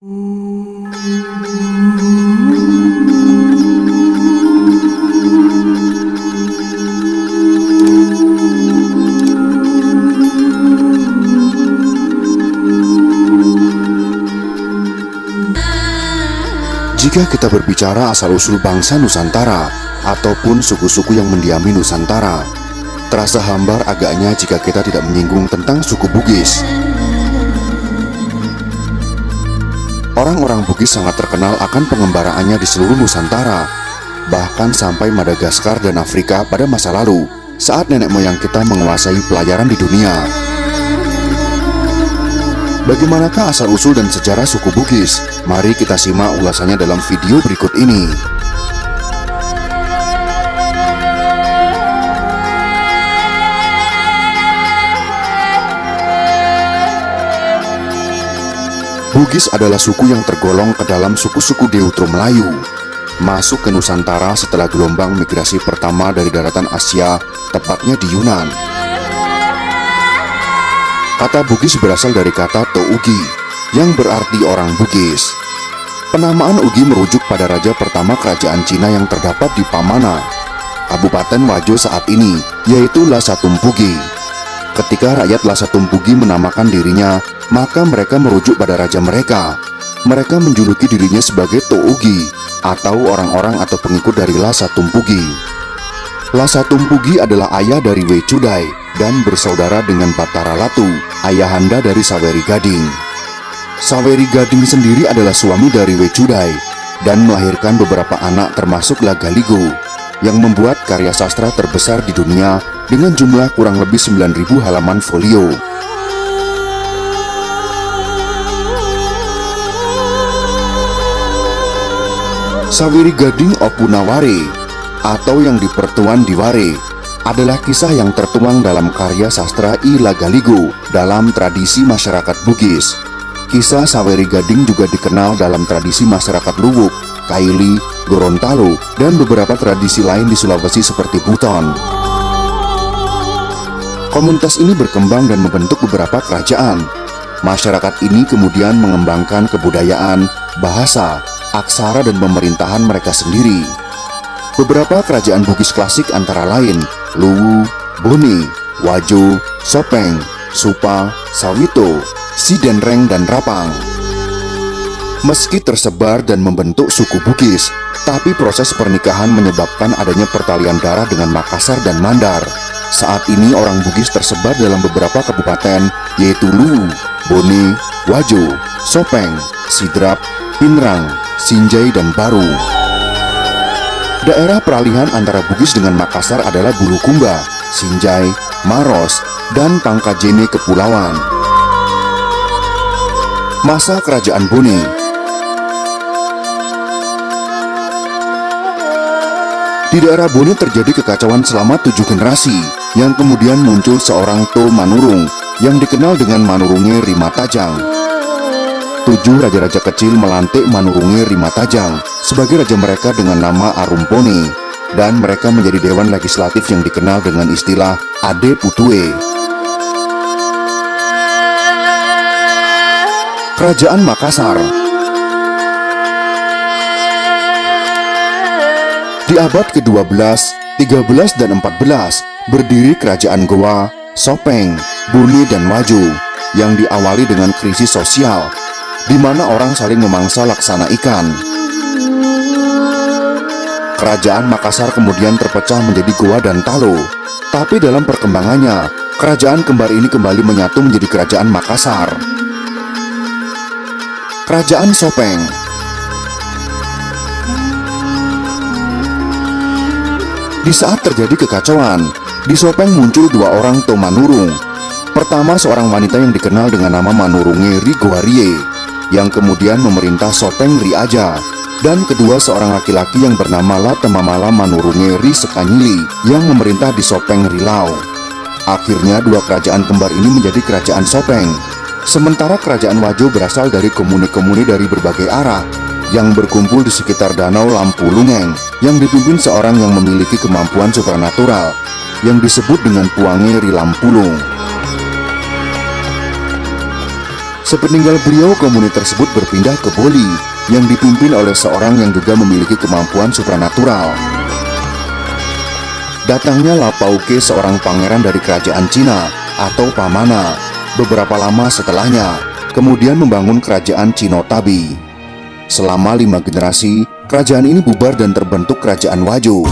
Jika kita berbicara asal-usul bangsa Nusantara ataupun suku-suku yang mendiami Nusantara, terasa hambar agaknya jika kita tidak menyinggung tentang suku Bugis. Orang-orang Bugis sangat terkenal akan pengembaraannya di seluruh Nusantara, bahkan sampai Madagaskar dan Afrika pada masa lalu, saat nenek moyang kita menguasai pelayaran di dunia. Bagaimanakah asal-usul dan sejarah suku Bugis? Mari kita simak ulasannya dalam video berikut ini. Bugis adalah suku yang tergolong ke dalam suku-suku Deutero Melayu, masuk ke Nusantara setelah gelombang migrasi pertama dari daratan Asia, tepatnya di Yunan. Kata Bugis berasal dari kata Tougi, yang berarti orang Bugis. Penamaan Ugi merujuk pada raja pertama kerajaan Cina yang terdapat di Pamana, Kabupaten Wajo saat ini, yaitu Lhasa Tumpugi. Ketika rakyat Lhasa Tumpugi menamakan dirinya, maka mereka merujuk pada raja mereka. Mereka menjuluki dirinya sebagai Tougi, atau orang-orang atau pengikut dari Lhasa Tumpugi. Lhasa Tumpugi adalah ayah dari Wecudai dan bersaudara dengan Batara Latu, ayahanda dari Saweri Gading. Saweri Gading sendiri adalah suami dari Wecudai dan melahirkan beberapa anak termasuk Lagaligo, yang membuat karya sastra terbesar di dunia dengan jumlah kurang lebih 9.000 halaman folio. Saweri Gading Opunaware atau yang dipertuan di Ware adalah kisah yang tertuang dalam karya sastra I Lagaligo dalam tradisi masyarakat Bugis. Kisah Saweri Gading juga dikenal dalam tradisi masyarakat Luwuk, Kaili, Gorontalo, dan beberapa tradisi lain di Sulawesi seperti Buton. Komunitas ini berkembang dan membentuk beberapa kerajaan. Masyarakat ini kemudian mengembangkan kebudayaan, bahasa, aksara, dan pemerintahan mereka sendiri. Beberapa kerajaan Bugis klasik antara lain Luwu, Bone, Wajo, Sopeng, Supa, Sawito, Sidenreng, dan Rapang. Meski tersebar dan membentuk suku Bugis, tapi proses pernikahan menyebabkan adanya pertalian darah dengan Makassar dan Mandar. Saat ini orang Bugis tersebar dalam beberapa kabupaten, yaitu Luwu, Bone, Wajo, Sopeng, Sidrap, Pinrang, Sinjai, dan Baru. Daerah peralihan antara Bugis dengan Makassar adalah Bulukumba, Sinjai, Maros, dan Pangkajene Kepulauan. Masa Kerajaan Bone. Di daerah Bone terjadi kekacauan selama 7 generasi, yang kemudian muncul seorang To Manurung yang dikenal dengan Manurunge Rimatajang. 7 raja-raja kecil melantik Manurunge Rimatajang sebagai raja mereka dengan nama Arumpone, dan mereka menjadi dewan legislatif yang dikenal dengan istilah Ade Putue. Kerajaan Makassar. Di abad ke-12, 13, dan 14 berdiri kerajaan Goa, Sopeng, Bone, dan Wajo yang diawali dengan krisis sosial, di mana orang saling memangsa laksana ikan. Kerajaan Makassar kemudian terpecah menjadi Goa dan Talo, tapi dalam perkembangannya, kerajaan kembar ini kembali menyatu menjadi Kerajaan Makassar. Kerajaan Sopeng. Di saat terjadi kekacauan, di Sopeng muncul 2 orang To Manurung. Pertama, seorang wanita yang dikenal dengan nama Manurunge Rigoarie, yang kemudian memerintah Sopeng Ri Aja, dan kedua seorang laki-laki yang bernama Latemamala Manurunge Ri Sekanyili yang memerintah di Sopeng Rilau. Akhirnya 2 kerajaan kembar ini menjadi Kerajaan Sopeng, sementara Kerajaan Wajo berasal dari komune-komune dari berbagai arah yang berkumpul di sekitar Danau Lampu Lungeng yang dipimpin seorang yang memiliki kemampuan supranatural yang disebut dengan Puange Ri Lampulung. Sepeninggal beliau, komuni tersebut berpindah ke Boli yang dipimpin oleh seorang yang juga memiliki kemampuan supranatural. Datangnya Lapauke, seorang pangeran dari kerajaan Cina atau Pamana, beberapa lama setelahnya, kemudian membangun kerajaan Cinotabi. Selama 5 generasi, kerajaan ini bubar dan terbentuk kerajaan Waju.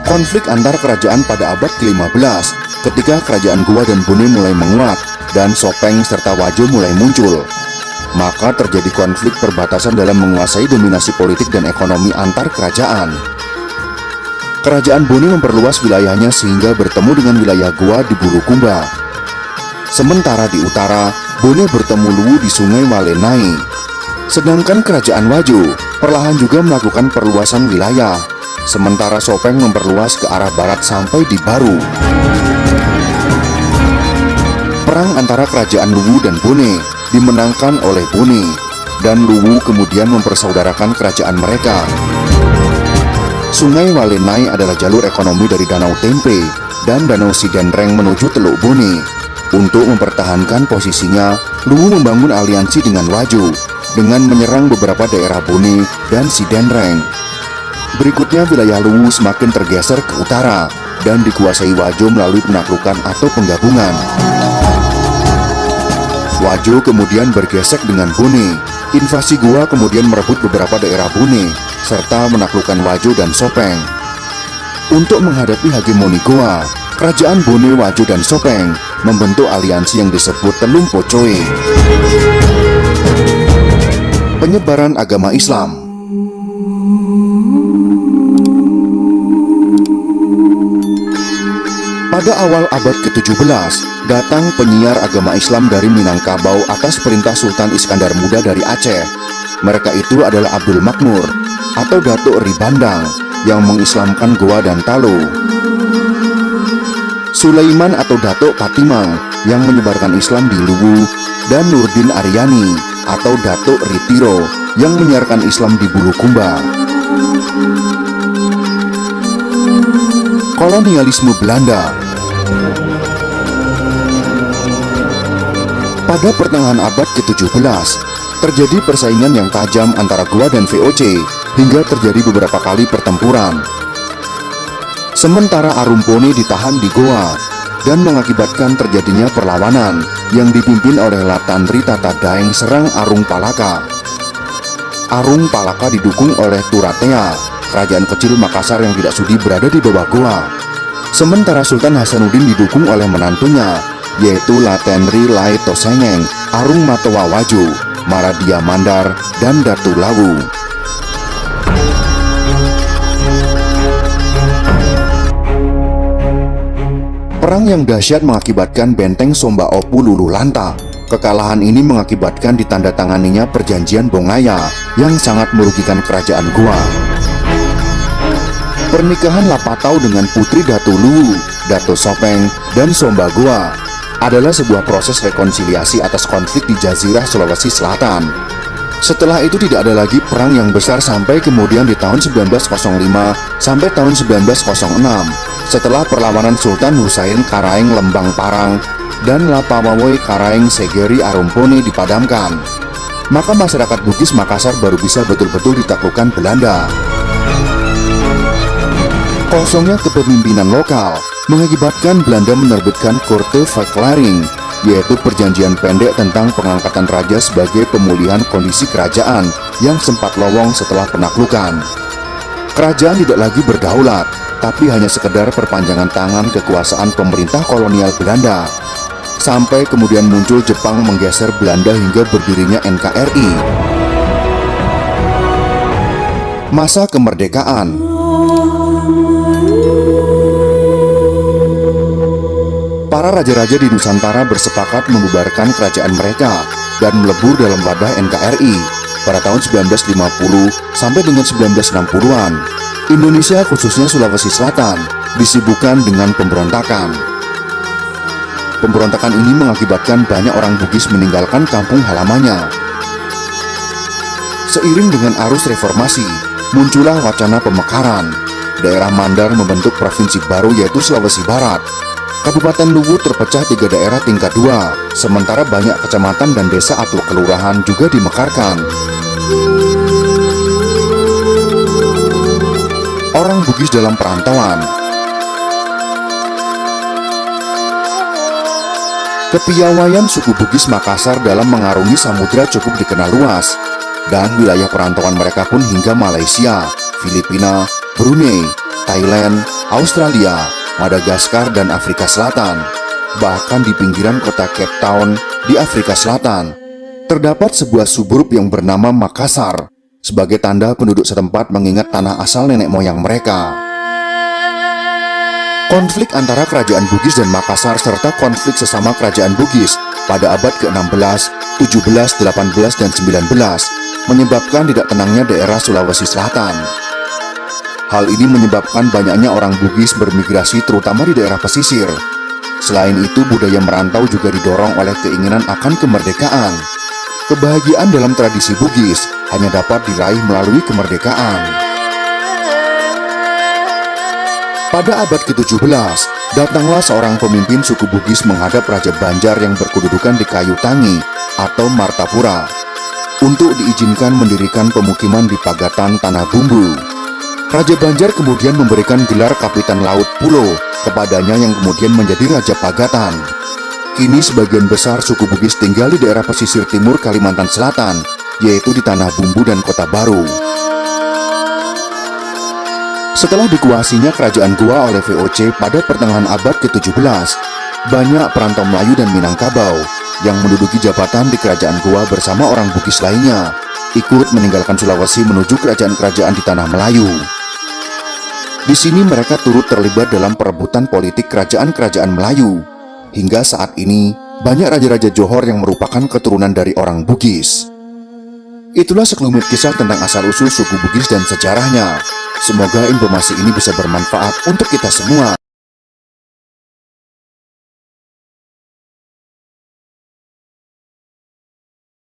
Konflik antar kerajaan pada abad ke-15 ketika kerajaan Gowa dan Bone mulai menguat dan Sopeng serta Wajo mulai muncul. Maka terjadi konflik perbatasan dalam menguasai dominasi politik dan ekonomi antar kerajaan. Kerajaan Bone memperluas wilayahnya sehingga bertemu dengan wilayah Gowa di Bulukumba. Sementara di utara, Bone bertemu Luwu di Sungai Walenai. Sedangkan kerajaan Wajo perlahan juga melakukan perluasan wilayah, sementara Sopeng memperluas ke arah barat sampai di Baru. Perang antara kerajaan Luwu dan Bone dimenangkan oleh Bone, dan Luwu kemudian mempersaudarakan kerajaan mereka. Sungai Walenai adalah jalur ekonomi dari Danau Tempe dan Danau Sidenreng menuju Teluk Bone. Untuk mempertahankan posisinya, Luwu membangun aliansi dengan Wajo dengan menyerang beberapa daerah Bone dan Sidenreng. Berikutnya wilayah Luwu semakin tergeser ke utara dan dikuasai Wajo melalui penaklukan atau penggabungan. Wajo kemudian bergesek dengan Bone. Invasi Gowa kemudian merebut beberapa daerah Bone serta menaklukkan Wajo dan Sopeng. Untuk menghadapi hegemoni Gowa, kerajaan Bone, Wajo, dan Sopeng membentuk aliansi yang disebut Telung Pocoe. Penyebaran agama Islam. Pada awal abad ke-17, datang penyiar agama Islam dari Minangkabau atas perintah Sultan Iskandar Muda dari Aceh. Mereka itu adalah Abdul Makmur atau Datuk Ribandang yang mengislamkan Gowa dan Talo, Sulaiman atau Datuk Patimang yang menyebarkan Islam di Luwu, dan Nurdin Aryani atau Datuk Ritiro yang menyiarkan Islam di Bulukumba. Kolonialisme Belanda. Pada pertengahan abad ke-17, terjadi persaingan yang tajam antara Gowa dan VOC hingga terjadi beberapa kali pertempuran. Sementara Arumpone ditahan di Gowa dan mengakibatkan terjadinya perlawanan yang dipimpin oleh Latandri Tata Daeng serang Arung Palaka. Arung Palaka didukung oleh Turatea, kerajaan kecil Makassar yang tidak sudi berada di bawah Gowa. Sementara Sultan Hasanuddin didukung oleh menantunya, yaitu Latendri Lai Tosengeng, Arung Matoa Wajo, Maradia Mandar, dan Datu Lawu. Perang yang dahsyat mengakibatkan benteng Somba Opu luluh lantak. Kekalahan ini mengakibatkan ditandatanganinya perjanjian Bongaya yang sangat merugikan kerajaan Gowa. Pernikahan Lapatau dengan putri Datu Luwu, Datu Sopeng, dan Somba Gowa adalah sebuah proses rekonsiliasi atas konflik di Jazirah Sulawesi Selatan. Setelah itu tidak ada lagi perang yang besar sampai kemudian di tahun 1905 sampai tahun 1906, setelah perlawanan Sultan Husain Karaeng Lembang Parang dan Lapawawoi Karaeng Segeri Arumpone dipadamkan. Maka masyarakat Bugis Makassar baru bisa betul-betul ditaklukkan Belanda. Kosongnya kepemimpinan lokal mengakibatkan Belanda menerbitkan Korte Verklaring, yaitu perjanjian pendek tentang pengangkatan raja sebagai pemulihan kondisi kerajaan yang sempat lowong setelah penaklukan. Kerajaan tidak lagi berdaulat, tapi hanya sekedar perpanjangan tangan kekuasaan pemerintah kolonial Belanda. Sampai kemudian muncul Jepang menggeser Belanda hingga berdirinya NKRI. Masa kemerdekaan. Para raja-raja di Nusantara bersepakat membubarkan kerajaan mereka dan melebur dalam wadah NKRI pada tahun 1950 sampai dengan 1960-an. Indonesia, khususnya Sulawesi Selatan, disibukkan dengan pemberontakan. Pemberontakan ini mengakibatkan banyak orang Bugis meninggalkan kampung halamannya. Seiring dengan arus reformasi, muncullah wacana pemekaran. Daerah Mandar membentuk provinsi baru yaitu Sulawesi Barat. Kabupaten Luwu terpecah 3 daerah tingkat 2, sementara banyak kecamatan dan desa atau kelurahan juga dimekarkan. Orang Bugis dalam perantauan. Kepiawaian suku Bugis Makassar dalam mengarungi samudera cukup dikenal luas, dan wilayah perantauan mereka pun hingga Malaysia, Filipina, Brunei, Thailand, Australia, Madagaskar, dan Afrika Selatan. Bahkan di pinggiran kota Cape Town di Afrika Selatan, terdapat sebuah suburb yang bernama Makassar, sebagai tanda penduduk setempat mengingat tanah asal nenek moyang mereka. Konflik antara kerajaan Bugis dan Makassar serta konflik sesama kerajaan Bugis pada abad ke-16, 17, 18, dan 19 menyebabkan tidak tenangnya daerah Sulawesi Selatan. Hal ini menyebabkan banyaknya orang Bugis bermigrasi terutama di daerah pesisir. Selain itu, budaya merantau juga didorong oleh keinginan akan kemerdekaan. Kebahagiaan dalam tradisi Bugis hanya dapat diraih melalui kemerdekaan. Pada abad ke-17, datanglah seorang pemimpin suku Bugis menghadap Raja Banjar yang berkedudukan di Kayu Tangi atau Martapura untuk diizinkan mendirikan pemukiman di Pagatan Tanah Bumbu. Raja Banjar kemudian memberikan gelar Kapitan Laut Pulo kepadanya yang kemudian menjadi Raja Pagatan. Kini sebagian besar suku Bugis tinggal di daerah pesisir timur Kalimantan Selatan, yaitu di Tanah Bumbu dan Kota Baru. Setelah dikuasainya kerajaan Goa oleh VOC pada pertengahan abad ke-17, banyak perantau Melayu dan Minangkabau yang menduduki jabatan di kerajaan Goa bersama orang Bugis lainnya ikut meninggalkan Sulawesi menuju kerajaan-kerajaan di Tanah Melayu. Di sini mereka turut terlibat dalam perebutan politik kerajaan-kerajaan Melayu. Hingga saat ini, banyak raja-raja Johor yang merupakan keturunan dari orang Bugis. Itulah sekelumit kisah tentang asal-usul suku Bugis dan sejarahnya. Semoga informasi ini bisa bermanfaat untuk kita semua.